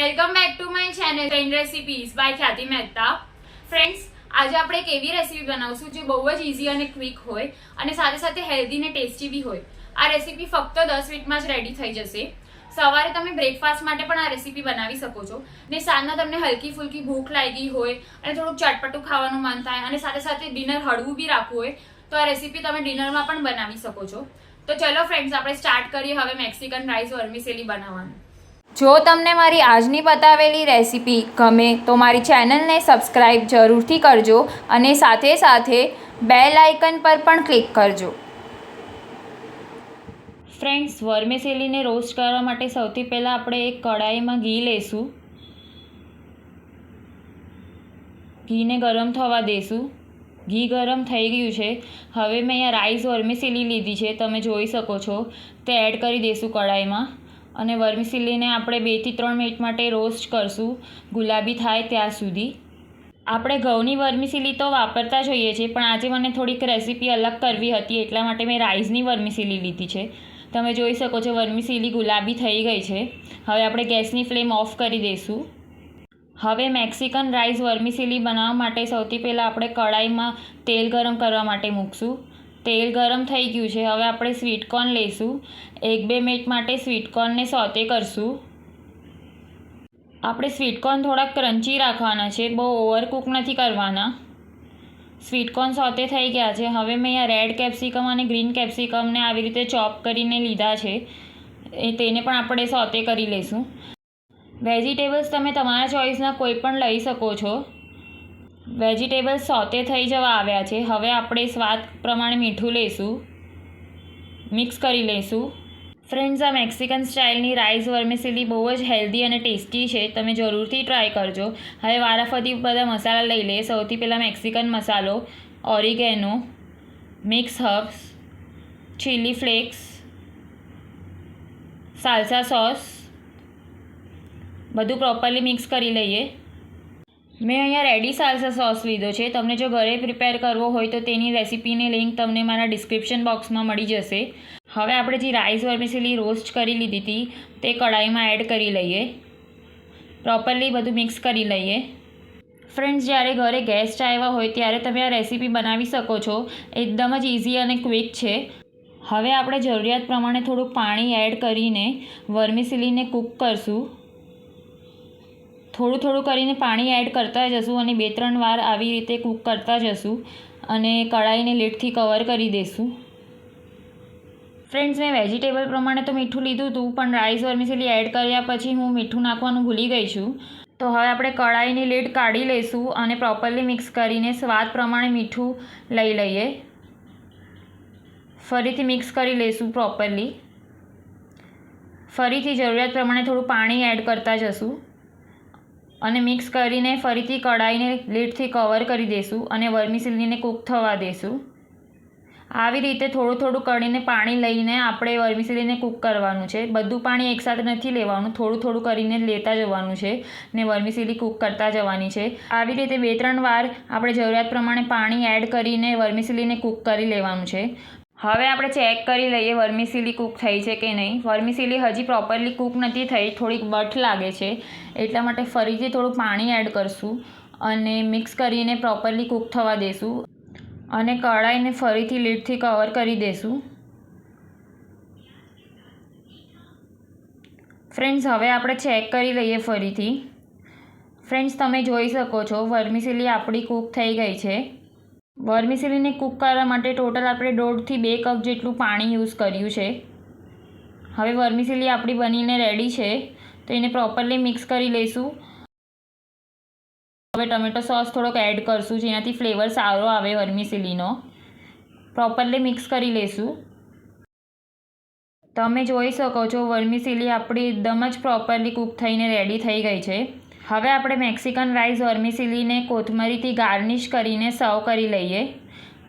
Welcome back to my channel trend recipes by Khyati Mehta. Friends, આજે આપણે એક એવી રેસીપી બનાવશું જે બહુ જ ઇઝી અને ક્વિક હોય અને સાથે સાથે હેલ્ધી અને ટેસ્ટી બી હોય. આ રેસીપી ફક્ત 10 મિનિટમાં જ રેડી થઈ જશે. સવારે તમે બ્રેકફાસ્ટ માટે પણ આ રેસીપી બનાવી શકો છો ને સાંજના તમને હલકી ફુલકી ભૂખ લાગી હોય અને થોડુંક ચટપટું ખાવાનું મન થાય અને સાથે સાથે ડિનર હળવું બી રાખવું હોય તો આ રેસીપી તમે ડિનરમાં પણ બનાવી શકો છો. તો ચલો ફ્રેન્ડ્સ, આપણે સ્ટાર્ટ કરીએ હવે મેક્સિકન રાઈસ વર્મિસેલી બનાવવાનું. જો તમને મારી આજની બતાવેલી રેસીપી ગમે તો મારી ચેનલને સબસ્ક્રાઈબ જરૂરથી કરજો અને સાથે સાથે બેલ આઇકન પર પણ ક્લિક કરજો. ફ્રેન્ડ્સ, વર્મિસેલીને રોસ્ટ કરવા માટે સૌથી પહેલાં આપણે એક કઢાઈમાં ઘી લઈશું. ઘીને ગરમ થવા દઈશું. ઘી ગરમ થઈ ગયું છે. હવે મેં અહીંયા રાઈસ વર્મિસેલી લીધી છે, તમે જોઈ શકો છો. તે એડ કરી દઈશું કઢાઈમાં અને વર્મિસેલીને આપણે 2 થી 3 મિનિટ માટે રોસ્ટ કરશું, ગુલાબી થાય ત્યાં સુધી. આપણે ઘઉંની વર્મિસેલી તો વાપરતા જ હોઈએ છીએ, પણ આજે મને થોડીક રેસીપી અલગ કરવી હતી એટલા માટે મેં રાઈસની વર્મિસેલી લીધી છે. તમે જોઈ શકો છો વર્મિસેલી ગુલાબી થઈ ગઈ છે. હવે આપણે ગેસની ફ્લેમ ઓફ કરી દઈશું. હવે મેક્સિકન રાઈસ વર્મિસેલી બનાવવા માટે સૌથી પહેલાં આપણે કઢાઈમાં તેલ ગરમ કરવા માટે મૂકશું. તેલ ગરમ થઈ ગયું છે. હવે આપણે સ્વીટકોર્ન લઈશું. 1-2 મિનિટ માટે સ્વીટકોર્નને સોતે કરશું. આપણે સ્વીટકોર્ન થોડાક ક્રન્ચી રાખવાના છે, બહુ ઓવરકુક નથી કરવાના. સ્વીટકોર્ન સોતે થઈ ગયા છે. હવે મેં અહીંયા રેડ કેપ્સિકમ અને ગ્રીન કેપ્સિકમને આવી રીતે ચોપ કરીને લીધા છે, તેને પણ આપણે સોતે કરી લઈશું. વેજીટેબલ્સ તમે તમારા ચોઈસના કોઈ પણ લઈ શકો છો. વેજીટેબલ્સ સોતે થઈ જવા આવ્યા છે. હવે આપણે સ્વાદ પ્રમાણે મીઠું લઈશું, મિક્સ કરી લઈશું. ફ્રેન્ડ્સ, આ મેક્સિકન સ્ટાઇલની રાઈસ વર્મિસેલી બહુ જ હેલ્ધી અને ટેસ્ટી છે, તમે જરૂરથી ટ્રાય કરજો. હવે વારાફરતી બધા મસાલા લઈ લઈએ. સૌથી પહેલાં મેક્સિકન મસાલો, oregano, mix herbs, chilli flakes, salsa sauce, બધું પ્રોપરલી મિક્સ કરી લઈએ. મેં અહીંયા રેડી સાલ્સા સોસ લીધો છે. તમને જો ઘરે પ્રિપેર કરવો હોય તો તેની રેસીપીની લિંક તમને મારા ડિસ્ક્રિપ્શન બોક્સમાં મળી જશે. હવે આપણે જે રાઈસ વર્મિસેલી રોસ્ટ કરી લીધી હતી તે કઢાઈમાં એડ કરી લઈએ. પ્રોપરલી બધું મિક્સ કરી લઈએ. ફ્રેન્ડ્સ, જ્યારે ઘરે ગેસ્ટ આવ્યા હોય ત્યારે તમે આ રેસીપી બનાવી શકો છો. એકદમ જ ઇઝી અને ક્વિક છે. હવે આપણે જરૂરિયાત પ્રમાણે થોડુંક પાણી એડ કરીને વર્મિસેલીને કૂક કરશું. થોડું કરીને પાણી એડ કરતા જશું અને 2-3 વાર આવી રીતે કૂક કરતા જશું અને કઢાઈને લીડથી કવર કરી દઈશું. ફ્રેન્ડ્સ, મેં વેજીટેબલ પ્રમાણે તો મીઠું લીધું હતું, પણ રાઈસ વર્મિસેલી એડ કર્યા પછી હું મીઠું નાખવાનું ભૂલી ગઈ છું. તો હવે આપણે કઢાઈની લીડ કાઢી લઈશું અને પ્રોપરલી મિક્સ કરીને સ્વાદ પ્રમાણે મીઠું લઈ લઈએ. ફરીથી મિક્સ કરી લઈશું પ્રોપરલી. ફરીથી જરૂરિયાત પ્રમાણે થોડું પાણી એડ કરતા જશું અને મિક્સ કરીને ફરીથી કઢાઈને લીડથી કવર કરી દઈશું અને વર્મિસેલીને કૂક થવા દઈશું. આવી રીતે થોડું કરીને પાણી લઈને આપણે વર્મિસેલીને કૂક કરવાનું છે. બધું પાણી એકસાથે નથી લેવાનું, થોડું કરીને લેતા જવાનું છે ને વર્મિસેલી કૂક કરતા જવાની છે. આવી રીતે 2-3 વાર આપણે જરૂરિયાત પ્રમાણે પાણી એડ કરીને વર્મિસેલીને કૂક કરી લેવાનું છે. હવે આપણે ચેક કરી લઈએ વર્મિસેલી કૂક થઈ છે કે નહીં. વર્મિસેલી હજી પ્રોપરલી કૂક નથી થઈ, થોડીક બઠ લાગે છે, એટલા માટે ફરીથી થોડું પાણી એડ કરશું અને મિક્સ કરીને પ્રોપરલી કૂક થવા દઈશું અને કઢાઈને ફરીથી લીડથી કવર કરી દઈશું. ફ્રેન્ડ્સ, હવે આપણે ચેક કરી લઈએ ફરીથી. ફ્રેન્ડ્સ, તમે જોઈ શકો છો વર્મિસેલી આપણી કૂક થઈ ગઈ છે. વર્મિસેલીને કૂક કરવા માટે ટોટલ આપણે 1.5 થી 2 કપ જેટલું પાણી યુઝ કર્યું છે. હવે વર્મિસેલી આપણી બનીને રેડી છે, તો એને પ્રોપરલી મિક્સ કરી લઈશું. હવે ટમેટો સોસ થોડોક એડ કરશું જેનાથી ફ્લેવર સારો આવે વર્મિસેલીનો. પ્રોપરલી મિક્સ કરી લઈશું. તમે જોઈ શકો છો વર્મિસેલી આપણી એકદમ જ પ્રોપરલી કૂક થઈને રેડી થઈ ગઈ છે. હવે આપણે મેક્સિકન રાઈસ વર્મિસેલીને કોથમરીથી ગાર્નિશ કરીને સર્વ કરી લઈએ.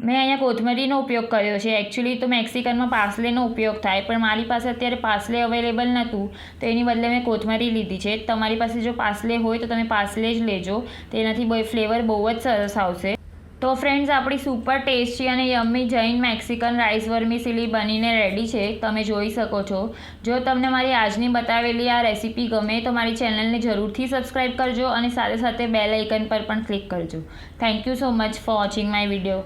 મેં અહીંયા કોથમરીનો ઉપયોગ કર્યો છે. એકચ્યુઅલી તો મેક્સિકનમાં પાર્સલેનો ઉપયોગ થાય, પણ મારી પાસે અત્યારે પાર્સલે અવેલેબલ નહોતું તો એની બદલે મેં કોથમરી લીધી છે. તમારી પાસે જો પાર્સલે હોય તો તમે પાર્સલે જ લેજો, તેનાથી ફ્લેવર બહુ જ સરસ આવશે. તો ફ્રેન્ડ્સ, આપણી સુપર ટેસ્ટી અને યમ્મી જૈન મેક્સિકન રાઈસ વર્મિસેલી બનીને રેડી છે. તમે જોઈ શકો છો. જો તમને મારી આજની બતાવેલી આ રેસીપી ગમે તો મારી ચેનલને જરૂરથી સબસ્ક્રાઈબ કરજો અને સાથે સાથે બેલ આઇકન પર પણ ક્લિક કરજો. Thank you so much for watching my video.